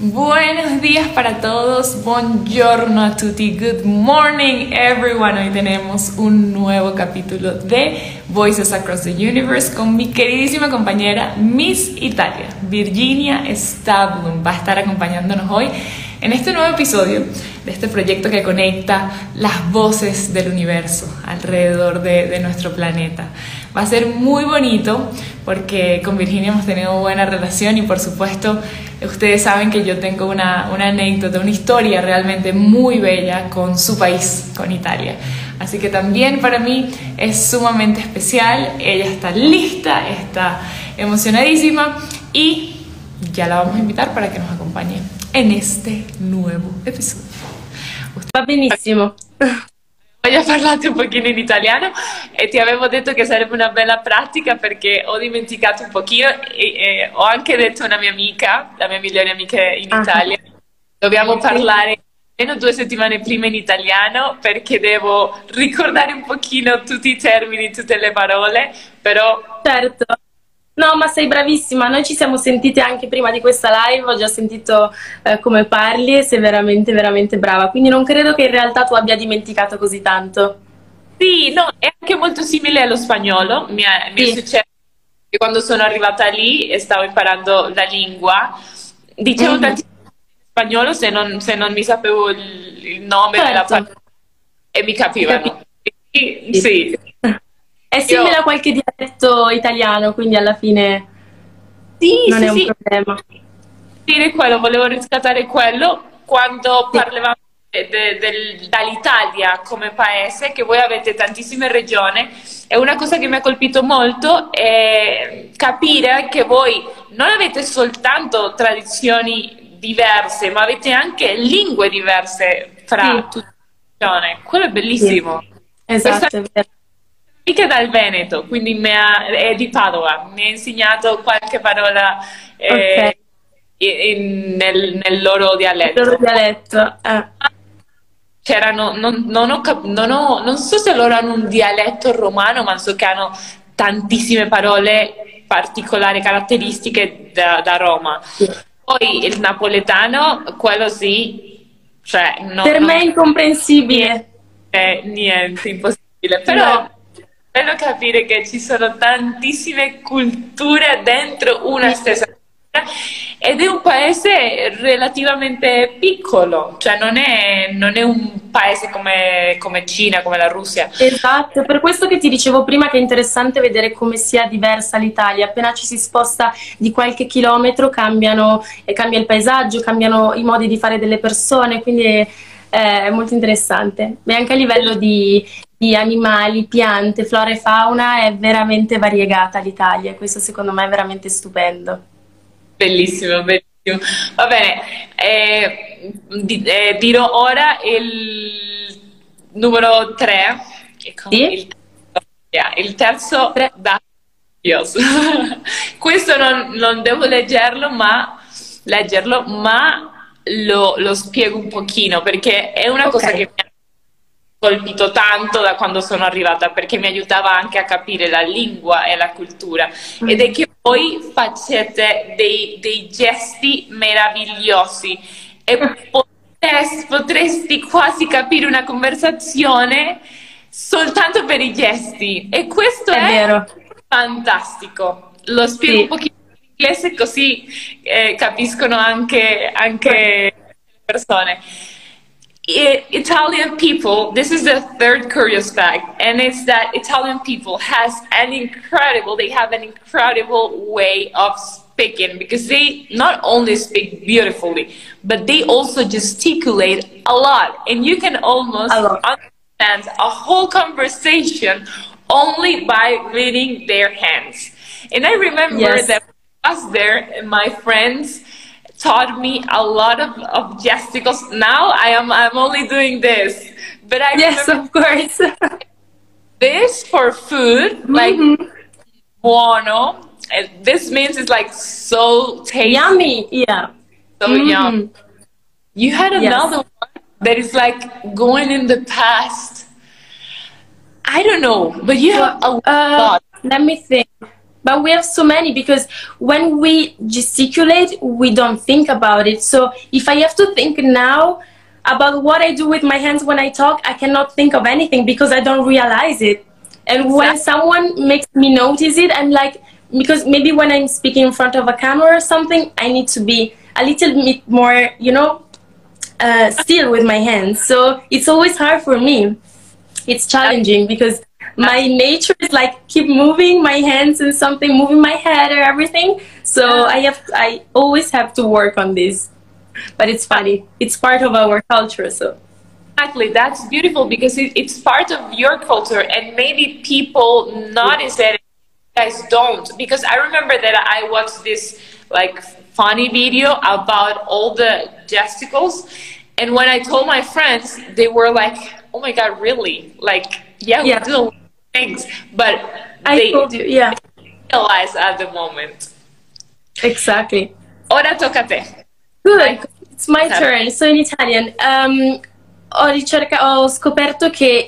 Buenos días para todos, buongiorno a tutti, good morning everyone. Hoy tenemos un nuevo capítulo de Voices Across the Universe con mi queridísima compañera Miss Italia Virginia Stablum. Va a estar acompañándonos hoy en este nuevo episodio de este proyecto que conecta las voces del universo alrededor de nuestro planeta. Va a ser muy bonito porque con Virginia hemos tenido buena relación y por supuesto ustedes saben que yo tengo una anécdota, una historia realmente muy bella con su país, con Italia. Así que también para mí es sumamente especial. Ella está lista, está emocionadísima y ya la vamos a invitar para que nos acompañe en este nuovo episodio. Va benissimo. Voglio parlarti un pochino in italiano e ti avevo detto che sarebbe una bella pratica perché ho dimenticato un pochino e ho anche detto a una mia amica, la mia migliore amica in Italia, dobbiamo parlare almeno 2 settimane prima in italiano perché devo ricordare un pochino tutti i termini, tutte le parole, però... Certo. No, ma sei bravissima, noi ci siamo sentite anche prima di questa live, ho già sentito come parli e sei veramente, veramente brava, quindi non credo che in realtà tu abbia dimenticato così tanto. Sì, no, è anche molto simile allo spagnolo, mi è successo che quando sono arrivata lì e stavo imparando la lingua, dicevo tantissimo in spagnolo se non mi sapevo il nome della parola e mi capivano. Sì. È simile a qualche dialetto italiano, quindi alla fine non è un problema. Dire quello, volevo riscattare quello quando parlavamo dall'Italia come paese, che voi avete tantissime regioni, e una cosa che mi ha colpito molto è capire che voi non avete soltanto tradizioni diverse, ma avete anche lingue diverse fra tutte le regioni. Quello è bellissimo. Esatto, è vero. Mica dal Veneto, quindi è di Padova, mi ha insegnato qualche parola nel loro dialetto. Il loro dialetto. C'erano, non so se loro hanno un dialetto romano, ma so che hanno tantissime parole particolari, caratteristiche da Roma. Poi il napoletano, quello sì, cioè... Per me è incomprensibile. Niente, impossibile, però... È bello capire che ci sono tantissime culture dentro una stessa cultura ed è un paese relativamente piccolo, cioè non è un paese come Cina, come la Russia. Esatto, per questo che ti dicevo prima che è interessante vedere come sia diversa l'Italia. Appena ci si sposta di qualche chilometro cambia il paesaggio, cambiano i modi di fare delle persone, quindi è molto interessante. E anche a livello di animali, piante, flora e fauna è veramente variegata l'Italia, questo secondo me è veramente stupendo. Bellissimo, bellissimo. Va bene, dirò ora il numero 3, il terzo da Dios. Questo non devo leggerlo, ma lo spiego un pochino perché è una cosa che mi ha colpito tanto da quando sono arrivata, perché mi aiutava anche a capire la lingua e la cultura, ed è che voi facete dei gesti meravigliosi e potresti quasi capire una conversazione soltanto per i gesti, e questo è vero. Fantastico. Lo spiego un pochino in inglese così capiscono anche le persone. Italian people, this is the third curious fact, and it's that Italian people they have an incredible way of speaking, because they not only speak beautifully, but they also gesticulate a lot, and you can almost understand a whole conversation only by reading their hands. And I remember that when I was there, and my friends taught me a lot of gesticles. Now I'm only doing this, but I remember of course. this for food, like buono. And this means it's like so tasty, yummy, so yum. You had another one that is like going in the past. I don't know, but you have a lot. Let me think. But we have so many, because when we gesticulate, we don't think about it. So if I have to think now about what I do with my hands when I talk, I cannot think of anything because I don't realize it. And when someone makes me notice it, I'm like, because maybe when I'm speaking in front of a camera or something, I need to be a little bit more, you know, still with my hands. So it's always hard for me. It's challenging because my nature is like keep moving my hands and something, moving my head or everything. So I always have to work on this. But it's funny. It's part of our culture. So exactly, that's beautiful because it's part of your culture, and maybe people notice that you guys don't. Because I remember that I watched this like funny video about all the gesticles, and when I told my friends, they were like, "Oh my God, really? Like, yeah, we do a lot of things," but they told you, realize at the moment. Exactly. Ora tocca a te. Good. It's my turn. So in Italian, ho scoperto che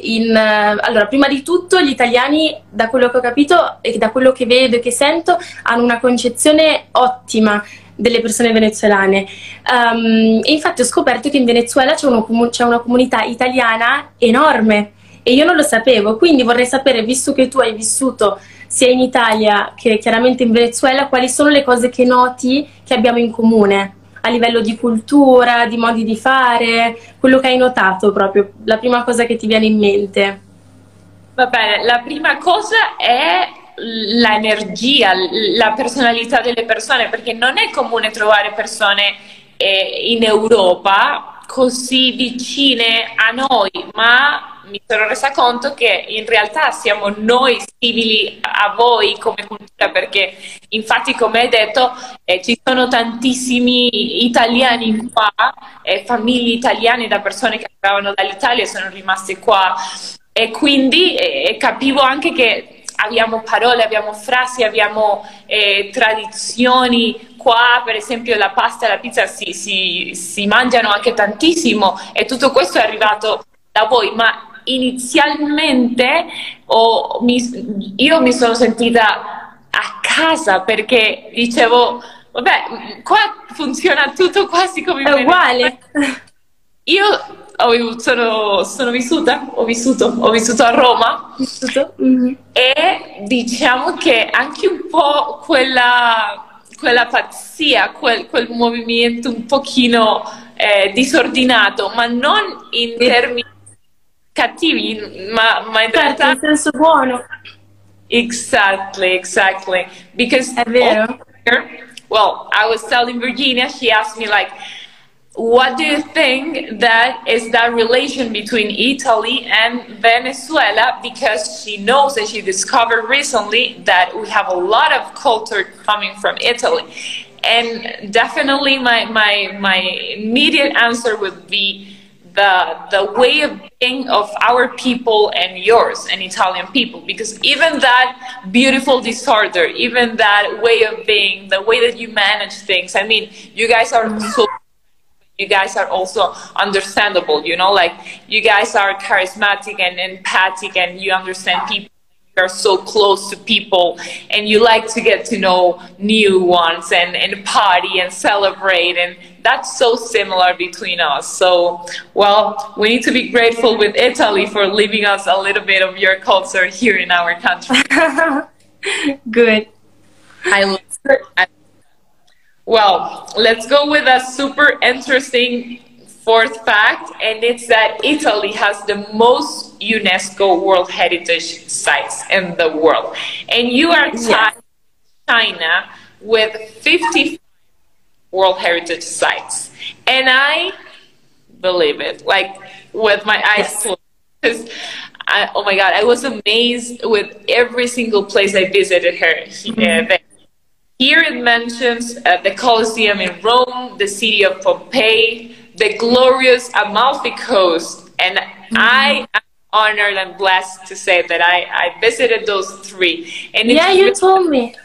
allora, prima di tutto gli italiani, da quello che ho capito e da quello che vedo e che sento, hanno una concezione ottima delle persone venezuelane. E infatti ho scoperto che in Venezuela c'è una comunità italiana enorme e io non lo sapevo, quindi vorrei sapere, visto che tu hai vissuto sia in Italia che chiaramente in Venezuela, quali sono le cose che noti che abbiamo in comune a livello di cultura, di modi di fare, quello che hai notato proprio, la prima cosa che ti viene in mente. Va bene, la prima cosa è l'energia, la personalità delle persone, perché non è comune trovare persone in Europa così vicine a noi, ma mi sono resa conto che in realtà siamo noi simili a voi come cultura, perché infatti, come hai detto, ci sono tantissimi italiani qua, famiglie italiane da persone che arrivavano dall'Italia e sono rimaste qua, e quindi capivo anche che abbiamo parole, abbiamo frasi, abbiamo tradizioni. Qua per esempio la pasta e la pizza si mangiano anche tantissimo, e tutto questo è arrivato da voi, ma inizialmente io mi sono sentita a casa, perché dicevo, vabbè, qua funziona tutto quasi come in Venezuela. Uguale. Io ho vissuto a Roma, e diciamo che anche un po' quella pazzia, quel movimento un pochino disordinato, ma non in termini cattivi, ma in realtà in senso buono. Exactly. Because è vero. Well, I was telling Virginia, she asked me like, what do you think that is that relation between Italy and Venezuela? Because she knows that she discovered recently that we have a lot of culture coming from Italy. And definitely my immediate answer would be the way of being of our people and yours and Italian people, because even that beautiful disorder, even that way of being, the way that you manage things, I mean, you guys are so, you guys are also understandable, you know, like you guys are charismatic and empathic, and you understand people. You are so close to people, and you like to get to know new ones and party and celebrate, and that's so similar between us. So, well, we need to be grateful with Italy for leaving us a little bit of your culture here in our country. Good. Well, let's go with a super interesting fourth fact, and it's that Italy has the most UNESCO World Heritage Sites in the world. And you are tied to China with 50 World Heritage Sites. And I believe it, like with my eyes closed. Because, oh my God, I was amazed with every single place I visited her. Here it mentions the Colosseum in Rome, the city of Pompeii, the glorious Amalfi Coast, and I am honored and blessed to say that I visited those three. And yeah, you told me.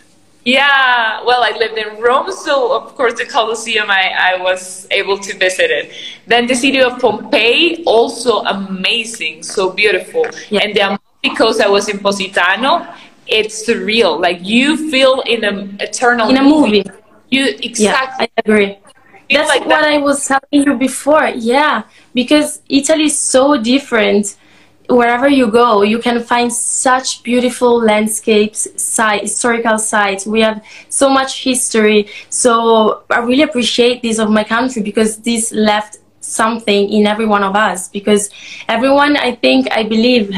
Yeah, well, I lived in Rome, so of course the Colosseum I was able to visit it. Then the city of Pompeii, also amazing, so beautiful. Yeah. And the Amalfi Coast, I was in Positano, it's surreal. Like you feel in an eternal In a movie. You Yeah, exactly. I agree. Feel That's like what that. I was telling you before. Yeah, because Italy is so different. Wherever you go, you can find such beautiful landscapes, historical sites. We have so much history. So I really appreciate this of my country because this left something in every one of us. Because everyone, I think, I believe,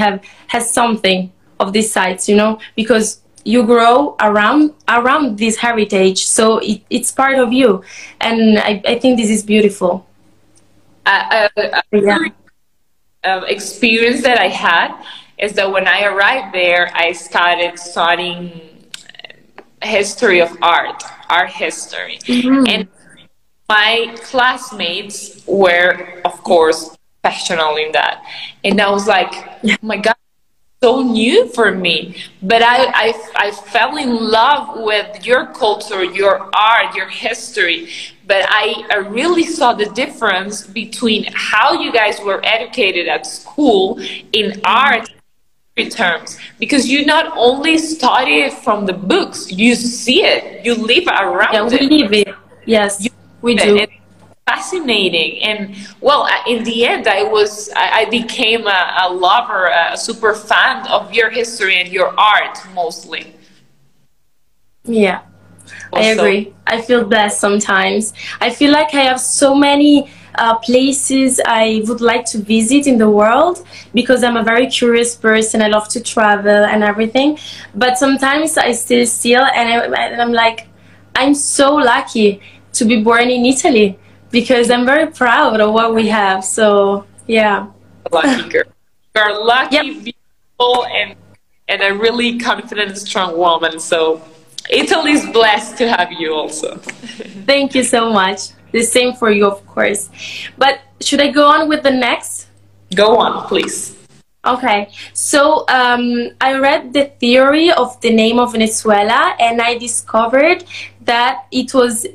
has something of these sites. You know, because you grow around this heritage, so it's part of you, and I think this is beautiful. A Yeah. really, experience that I had is that when I arrived there, I started studying history of art history, and Mhm. my classmates were, of course, professional in that, and I was like, oh my God, so new for me, but I fell in love with your culture, your art, your history. But I really saw the difference between how you guys were educated at school in art terms, because you not only study it from the books, you see it, you live Yeah, around we it, live it. you Yes, we live it. do. And fascinating. And well, in the end, I became a lover, a super fan of your history and your art mostly. Yeah, I Also, agree. I feel blessed sometimes. I feel like I have so many places I would like to visit in the world because I'm a very curious person. I love to travel and everything. But sometimes I still, and I'm like, I'm so lucky to be born in Italy because I'm very proud of what we have. So, yeah. lucky girl. You're Yep. lucky, beautiful, and a really confident, strong woman. So Italy's blessed to have you also. Thank you so much. The same for you, of course. But should I go on with the next? Go on, please. Okay, so I read the theory of the name of Venezuela, and I discovered that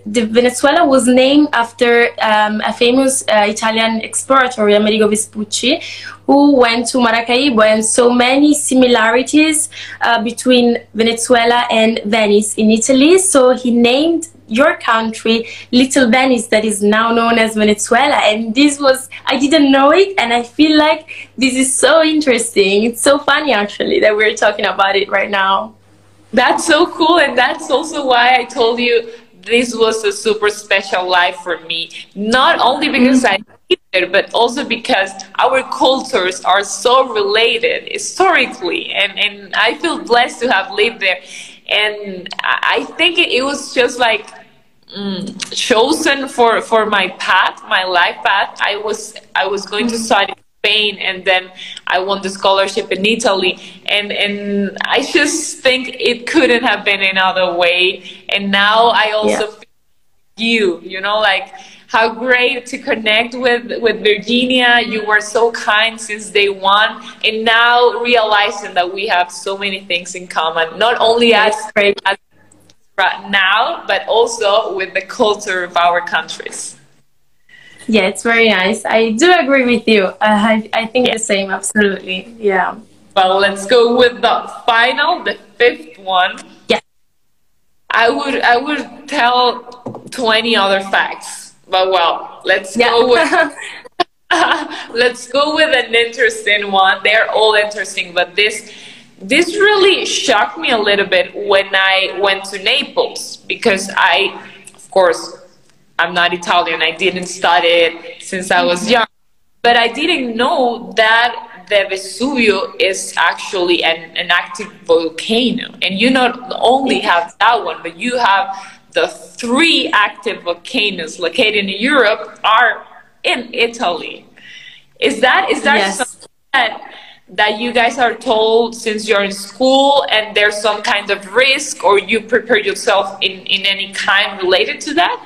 Venezuela was named after a famous Italian explorer, Amerigo Vespucci, who went to Maracaibo, and so many similarities between Venezuela and Venice in Italy. So he named your country Little Venice, that is now known as Venezuela. And I didn't know it, and I feel like this is so interesting. It's so funny actually that we're talking about it right now. That's so cool, and that's also why I told you this was a super special life for me. Not only because I lived there, but also because our cultures are so related historically, and I feel blessed to have lived there. And I think it was just like chosen for my path, my life path. I was going to study in Spain, and then I won the scholarship in Italy, and I just think it couldn't have been another way. And now I Yeah. also feel like how great to connect with Virginia. You were so kind since day one, and now realizing that we have so many things in common, not only Yeah, as it's great. right now, but also with the culture of our countries. Yeah, it's very nice. I do agree with you. I think Yeah. the same, absolutely. Yeah. Well, let's go with the fifth one. Yeah. I would tell 20 other facts, but well, let's go with Yeah. let's go with an interesting one. They're all interesting, but this really shocked me a little bit when I went to Naples, because of course, I'm not Italian. I didn't study it since I was young, but I didn't know that the Vesuvio is actually an active volcano. And you not only have that one, but you have the three active volcanoes located in Europe are in Italy. Is that Yes. something that you guys are told since you're in school, and there's some kind of risk, or you prepare yourself in any kind related to that?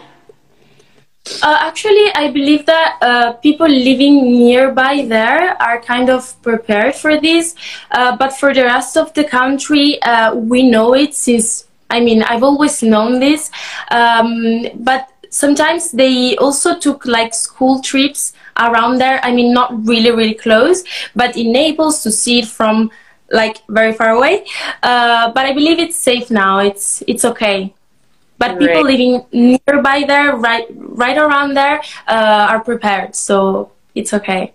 Actually, I believe that people living nearby there are kind of prepared for this. But for the rest of the country, we know it since, I mean, I've always known this. But sometimes they also took like school trips around there. I mean, not really, really close, but in Naples to see it from like very far away. But I believe it's safe now. It's okay. But people living nearby there, right around there, are prepared, so it's okay.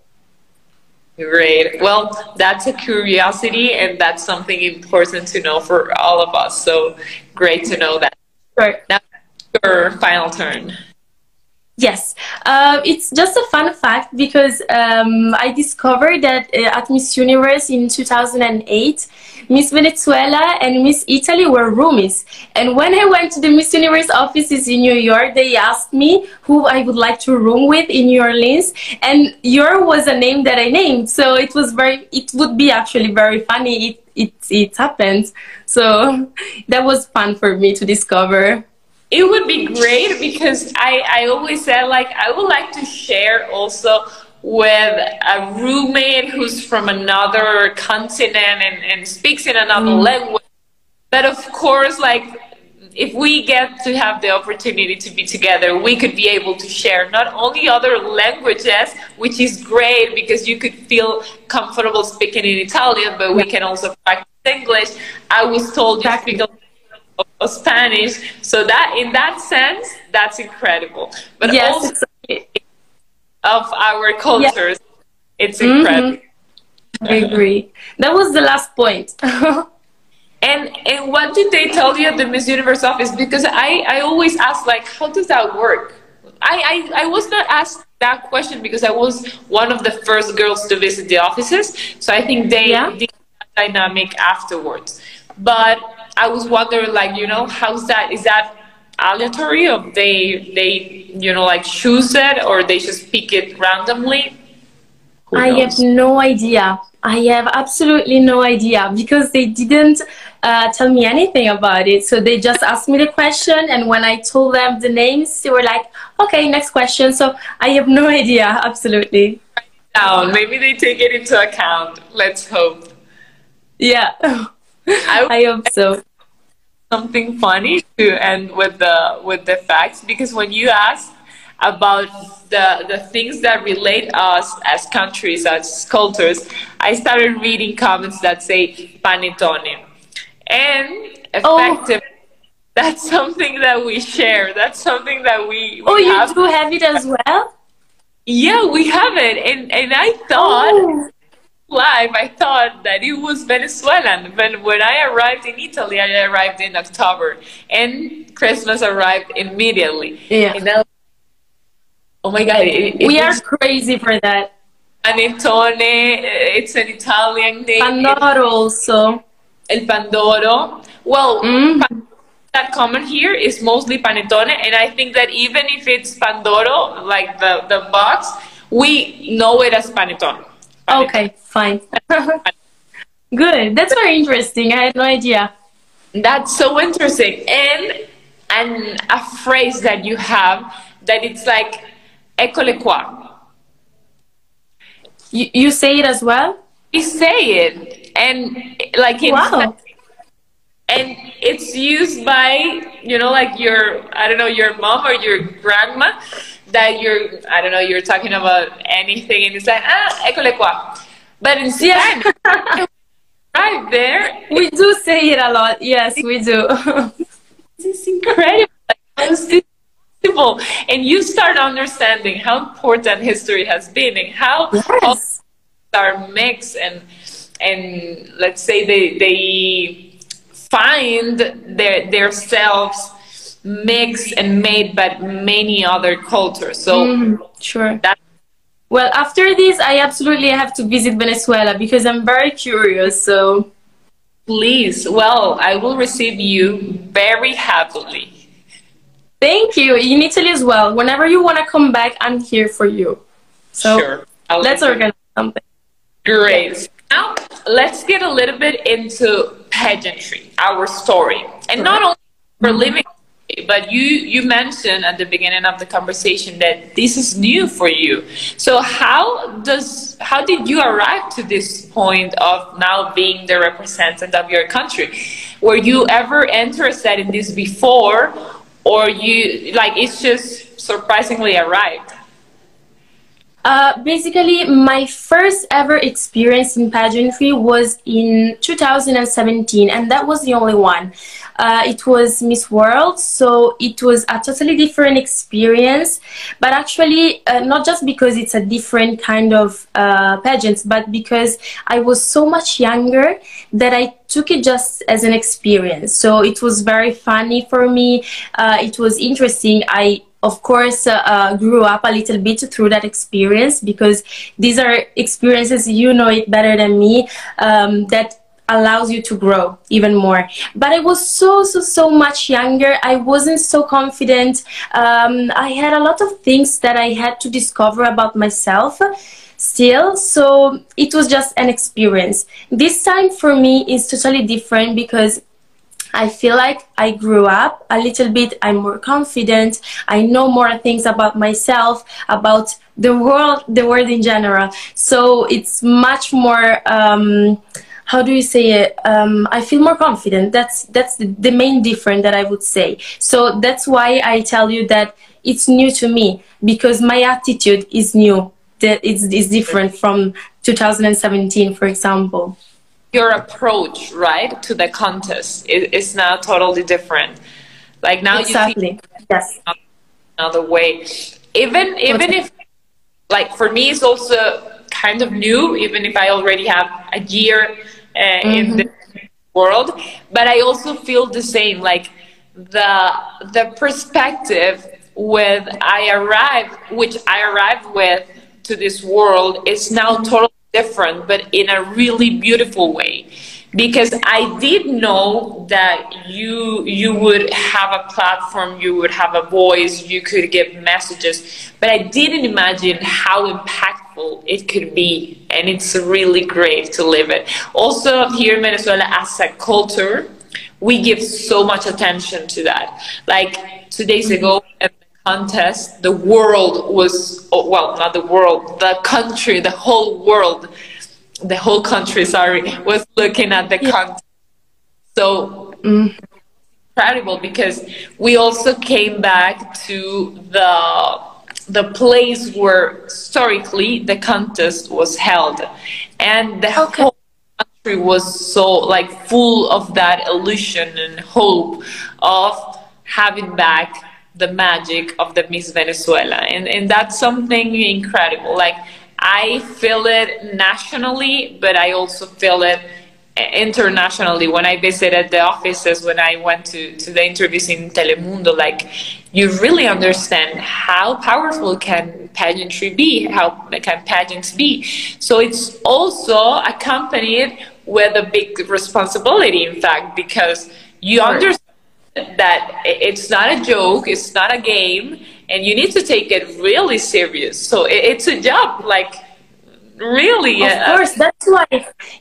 Great. Well, that's a curiosity, and that's something important to know for all of us. So great to know that. Sure. Now, your final turn. Yes, it's just a fun fact because I discovered that at Miss Universe in 2008, Miss Venezuela and Miss Italy were roomies. And when I went to the Miss Universe offices in New York, they asked me who I would like to room with in New Orleans, and your was a name that I named. So it would be actually very funny. It happened. So that was fun for me to discover. It would be great because I always said, like, I would like to share also with a roommate who's from another continent and speaks in another language. But of course, like, if we get to have the opportunity to be together, we could be able to share not only other languages, which is great because you could feel comfortable speaking in Italian, but we can also practice English. I was told you speak a of Spanish, so that in that sense, that's incredible. But yes, also exactly. Of our cultures, it's incredible. I agree. That was the last point. And what did they tell you at the Miss Universe office? Because I always ask, like, how does that work? I was not asked that question because I was one of the first girls to visit the offices, so I think they did that dynamic afterwards. But I was wondering, like, you know, how's that? Is that aleatory, or they you know, like, choose it, or they just pick it randomly? I have no idea. I have absolutely no idea because they didn't tell me anything about it. So they just asked me the question, and when I told them the names, they were like, okay, next question. So I have no idea, absolutely. Now, maybe they take it into account. Let's hope. Yeah. I hope so. Something funny to end with the facts, because when you ask about the things that relate us as countries, as cultures, I started reading comments that say panettone, and effective. That's something that we share. That's something that we have. You do have it as well? Yeah, we have it, and I thought. Live, I thought that it was Venezuelan, but when I arrived in Italy, I arrived in October, and Christmas arrived immediately. Yeah. And I, oh my God! We are crazy for that. Panettone, it's an Italian name. Pandoro also. El Pandoro. Well, that common here is mostly panettone, and I think that even if it's Pandoro, like the box, we know it as panettone. Okay, fine. Good. That's very interesting. I had no idea. That's so interesting. And a phrase that you have that it's like "École quoi." You say it as well? We say it, and like wow. And it's used by, you know, like I don't know, your mom or your grandma, that I don't know, you're talking about anything, and it's like, école quoi. But in Spanish, right there, we do say it a lot. Yes, we do. It's incredible. How is this possible? And you start understanding how important history has been, and how all are mixed, and let's say they find their selves mixed and made by many other cultures. So sure. Well, after this, I absolutely have to visit Venezuela because I'm very curious. So please, well, I will receive you very happily. Thank you. In Italy as well. Whenever you want to come back, I'm here for you. So sure. Let's organize something. Great. Yeah. Now, let's get a little bit into pageantry, our story. And not only for living, but you mentioned at the beginning of the conversation that this is new for you. So how did you arrive to this point of now being the representative of your country? Were you ever interested in this before, or you, like, it's just surprisingly arrived? Basically, my first ever experience in pageantry was in 2017, and that was the only one. It was Miss World, so it was a totally different experience, but actually not just because it's a different kind of pageant, but because I was so much younger that I took it just as an experience. So it was very funny for me. It was interesting. I of course grew up a little bit through that experience, because these are experiences, you know it better than me, that allows you to grow even more. But I was so much younger. I wasn't so confident. I had a lot of things that I had to discover about myself still, so it was just an experience. This time for me is totally different, because I feel like I grew up a little bit. I'm more confident. I know more things about myself, about the world in general. So it's much more, how do you say it? I feel more confident. That's the main difference that I would say. So that's why I tell you that it's new to me, because my attitude is new. That it's different from 2017, for example. Your approach, right, to the contest is now totally different. Like now exactly. You see Yes. another way. Even if, like, for me it's also kind of new, even if I already have a year in the world, but I also feel the same. Like the perspective which I arrived with to this world is now totally different, but in a really beautiful way, because I did know that you would have a platform, you would have a voice, you could give messages, but I didn't imagine how impactful it could be, and it's really great to live it. Also here in Venezuela, as a culture, we give so much attention to that. Like 2 days ago at the contest, the world was, well, not the world, the country, the whole country, sorry, was looking at the contest. So incredible, because we also came back to the place where historically the contest was held, and the whole country was so like full of that illusion and hope of having back the magic of the Miss Venezuela, and that's something incredible. Like I feel it nationally, but I also feel it internationally. When I visited the offices, when I went to the interviews in Telemundo, like you really understand how powerful can pageantry be, how can pageants be. So it's also accompanied with a big responsibility, in fact, because you understand that it's not a joke, it's not a game, and you need to take it really serious. So it's a job, like really. Of course, that's why.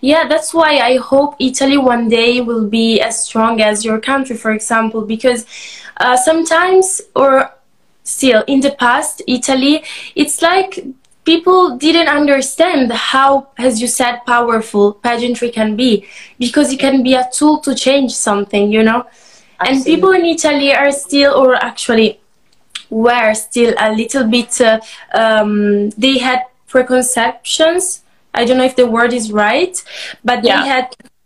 Yeah, that's why I hope Italy one day will be as strong as your country, for example, because sometimes, or still in the past, Italy, it's like people didn't understand how, as you said, powerful pageantry can be, because it can be a tool to change something, you know. Absolutely. And people in Italy are still, or actually were still a little bit, they had preconceptions. I don't know if the word is right, but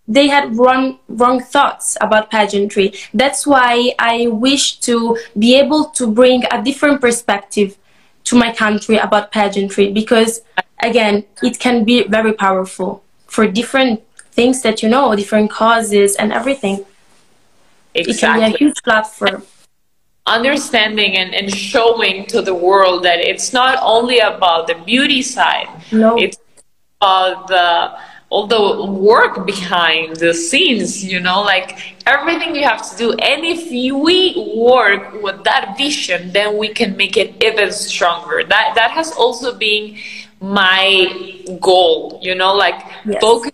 they had wrong thoughts about pageantry. That's why I wish to be able to bring a different perspective to my country about pageantry, because again, it can be very powerful for different things that you know, different causes and everything. Exactly. It can be a huge platform. Understanding and showing to the world that it's not only about the beauty side. No. It's about all the work behind the scenes, you know, like everything you have to do. And if we work with that vision, then we can make it even stronger. That has also been my goal, you know, like focus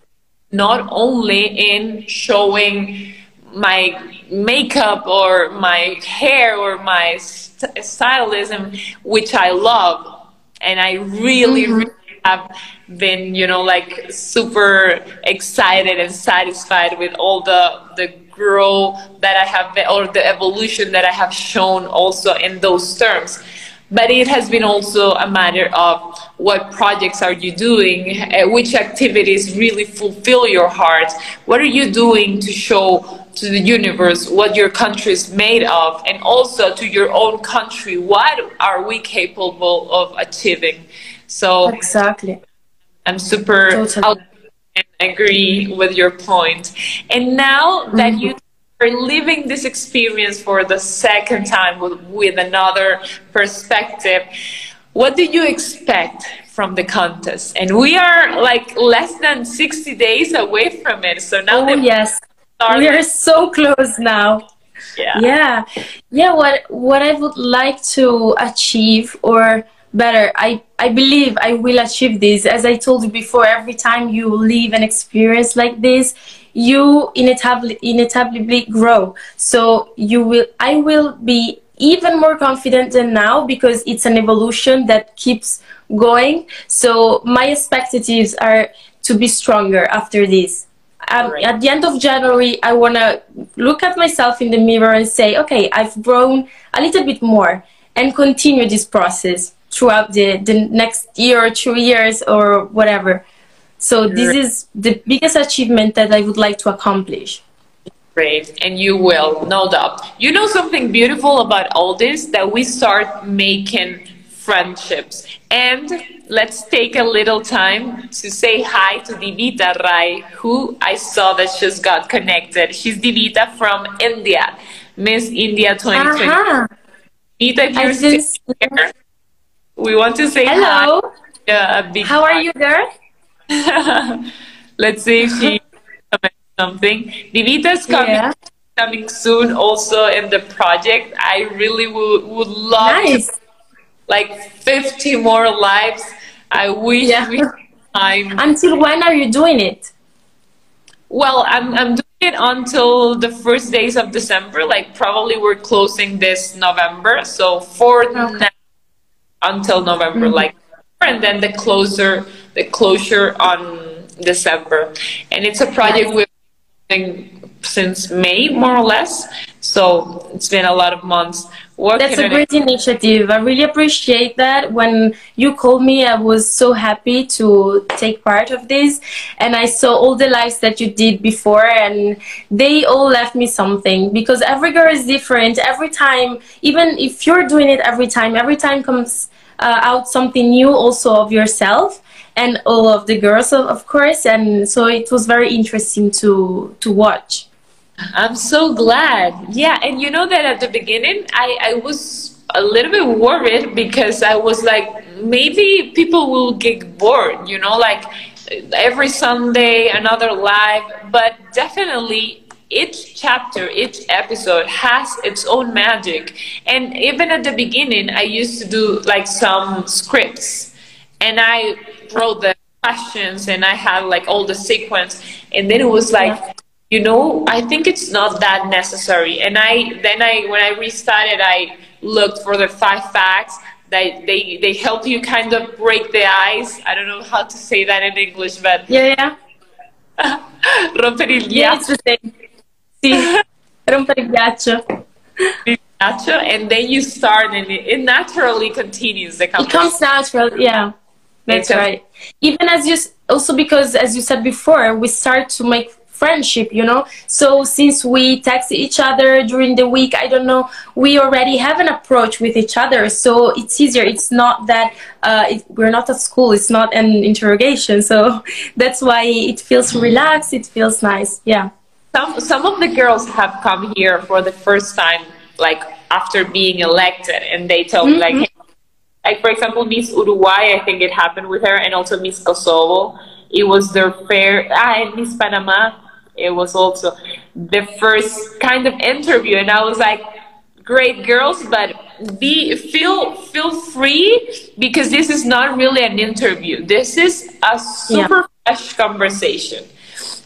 not only in showing my makeup or my hair or my stylism, which I love, and I really have been, you know, like super excited and satisfied with all the growth that I have, or the evolution that I have shown also in those terms. but it has been also a matter of what projects are you doing, which activities really fulfill your heart, what are you doing to show to the universe what your country is made of, and also to your own country, what are we capable of achieving. So exactly, I'm super totally. and agree with your point. And now that you are living this experience for the second time with another perspective, what do you expect from the contest? And we are like less than 60 days away from it. So now yes, we are so close now. Yeah. What I would like to achieve, or better, I believe I will achieve this. As I told you before, every time you live an experience like this, you inevitably grow. So I will be even more confident than now, because it's an evolution that keeps going. So my expectations are to be stronger after this. At the end of January, I want to look at myself in the mirror and say, okay, I've grown a little bit more, and continue this process throughout the next year or 2 years or whatever. So this is the biggest achievement that I would like to accomplish. Great, and you will, no doubt. You know something beautiful about all this, that we start making friendships. And let's take a little time to say hi to Divita Rai, who I saw that just got connected. She's Divita from India, Miss India 2020. Divita, if you're still here, we want to say hello. Hi. A big How are you, girl? Let's see if she comments something. Divita's coming soon also in the project. I really would love to, like 50 more lives. I wish we had time. Until when are you doing it? Well, I'm doing it until the first days of December. Like probably we're closing this November. So for now, until November, like, and then the closure on December. And it's a project we've been doing since May, more or less. So it's been a lot of months. That's a great initiative. I really appreciate that. When you called me, I was so happy to take part of this, and I saw all the lives that you did before, and they all left me something, because every girl is different. Every time, even if you're doing it every time comes out something new also of yourself, and all of the girls, of course. And so it was very interesting to watch. I'm so glad. Yeah, and you know that at the beginning, I was a little bit worried, because I was like, maybe people will get bored, you know, like every Sunday, another live. But definitely each chapter, each episode has its own magic. And even at the beginning, I used to do like some scripts, and I wrote the questions, and I had like all the sequence, and then it was like, you know, I think it's not that necessary. And when I restarted, I looked for the 5 facts that they help you kind of break the ice. I don't know how to say that in English, but rompere il ghiaccio. Sì, rompere il ghiaccio. And then you start, and it naturally continues. The conversation. It comes natural, yeah. That's right. Even also because, as you said before, we start to make friendship, you know. So since we text each other during the week, I don't know, we already have an approach with each other. So it's easier. It's not that we're not at school. It's not an interrogation. So that's why it feels relaxed. It feels nice. Yeah. Some of the girls have come here for the first time, like after being elected, and they told me like, hey, like for example, Miss Uruguay, I think it happened with her, and also Miss Kosovo. It was their and Miss Panama. It was also the first kind of interview, and I was like, great girls, but feel free, because this is not really an interview. This is a super fresh conversation.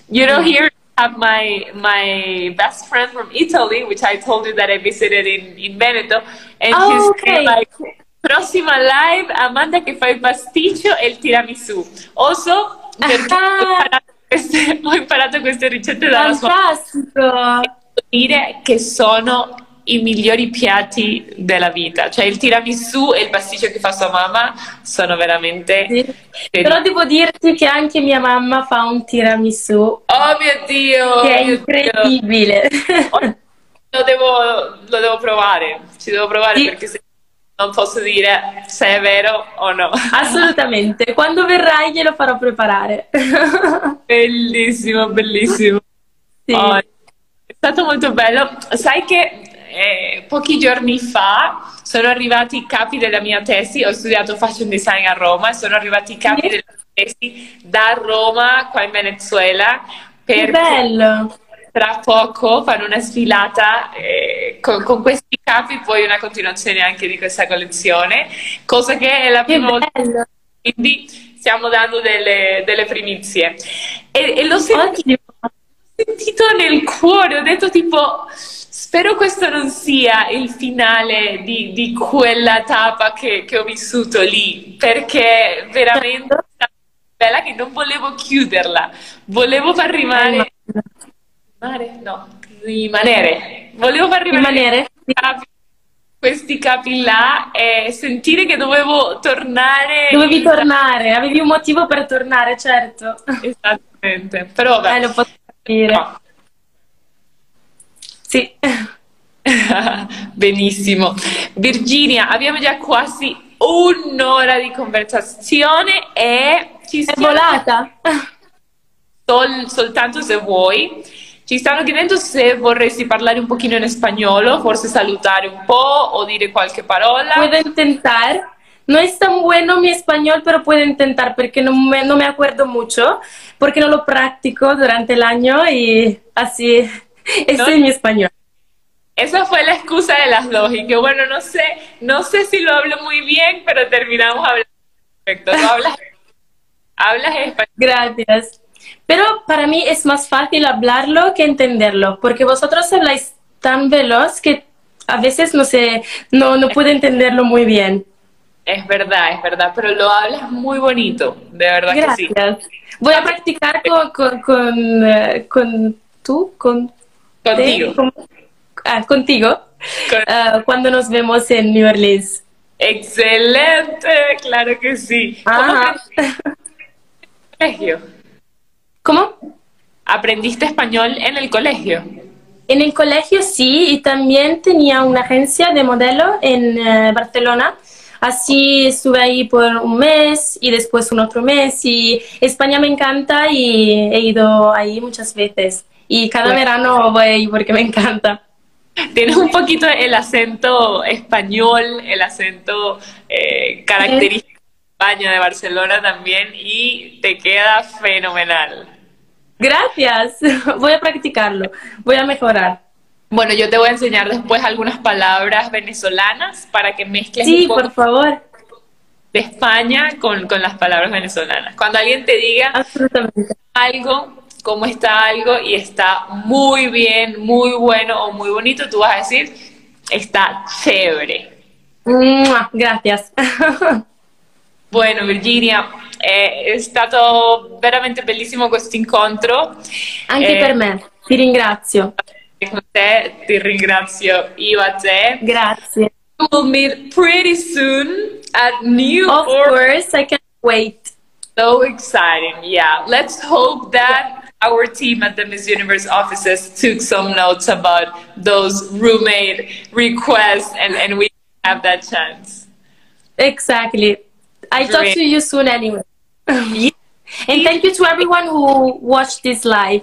You know, here I have my best friend from Italy, which I told you that I visited in Veneto, and she's like, prossima live, Amanda che fa il pasticcio e il tiramisù. Also, perché ho imparato queste ricette dalla sua. Fantastico! Devo dire che sono i migliori piatti della vita. Cioè il tiramisù e il pasticcio che fa sua mamma sono veramente... Sì. Però devo dirti che anche mia mamma fa un tiramisù Oh mio Dio! che è Mio incredibile. Dio. Lo devo provare, ci devo provare Sì. perché se non posso dire se è vero o no. Assolutamente, quando verrai glielo farò preparare. Bellissimo, bellissimo. Sì. Oh, è stato molto bello. Sai che pochi giorni fa sono arrivati i capi della mia tesi, ho studiato fashion design a Roma, e sono arrivati i capi della mia tesi da Roma qua in Venezuela Che perché bello! tra poco fanno una sfilata con questi capi, poi una continuazione anche di questa collezione, cosa che è la Che prima volta, bello! quindi stiamo dando delle primizie. E l'ho Ottimo! sentito nel cuore, ho detto tipo, spero questo non sia il finale di quella tappa che ho vissuto lì, perché veramente è stata bella che non volevo chiuderla, volevo far rimanere... No, rimanere. Volevo far rimanere questi capi là e sentire che dovevo tornare. Dovevi tornare, avevi un motivo per tornare, certo. Esattamente, però vabbè. Lo posso capire. No. Sì. Benissimo. Virginia, abbiamo già quasi un'ora di conversazione e ci È stiamo... volata. Soltanto se vuoi. Ci stanno chiedendo se vorresti parlare un pochino in spagnolo, forse salutare un po' o dire qualche parola. Puedo intentar. No es tan bueno mi español, pero puedo intentar porque no me acuerdo mucho, porque no lo practico durante el año y así, este es mi español. Esa fue la excusa de las dos y que bueno, no sé si lo hablo muy bien, pero terminamos hablando perfecto. ¿No hablas español? Gracias. Pero para mí es más fácil hablarlo que entenderlo, porque vosotros habláis tan veloz que a veces no puedo entenderlo muy bien. Es verdad, pero lo hablas muy bonito, de verdad. Gracias. Que sí. Voy a practicar contigo cuando nos vemos en New Orleans. Excelente, claro que sí. ¿Cómo? ¿Aprendiste español en el colegio? En el colegio sí, y también tenía una agencia de modelo en Barcelona. Así estuve ahí por un mes y después un otro mes. Y España me encanta y he ido ahí muchas veces. Y cada verano voy ahí porque me encanta. Tienes un poquito el acento español, el acento característico de España, de Barcelona también, y te queda fenomenal. Gracias, voy a practicarlo, voy a mejorar. Bueno, yo te voy a enseñar después algunas palabras venezolanas para que mezcles un poco por favor. De España con las palabras venezolanas. Cuando alguien te diga algo, cómo está algo y está muy bien, muy bueno o muy bonito, tú vas a decir, está chévere. Gracias. Bueno, Virginia, è stato veramente bellissimo questo incontro. Anche per me, ti ringrazio. Con te, ti ringrazio io a te. Grazie. We'll meet pretty soon at New Of Orleans. course, I can't wait. So exciting, yeah. Let's hope that our team at the Miss Universe offices took some notes about those roommate requests and we have that chance. Exactly. I talk to you soon anyway. And thank you to everyone who watched this live.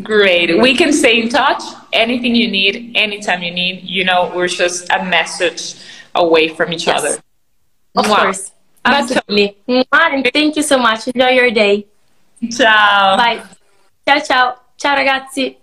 Great. We can stay in touch. Anything you need, anytime you need, you know, we're just a message away from each other. Of course. Absolutely. And thank you so much. Enjoy your day. Ciao. Bye. Ciao ciao. Ciao ragazzi.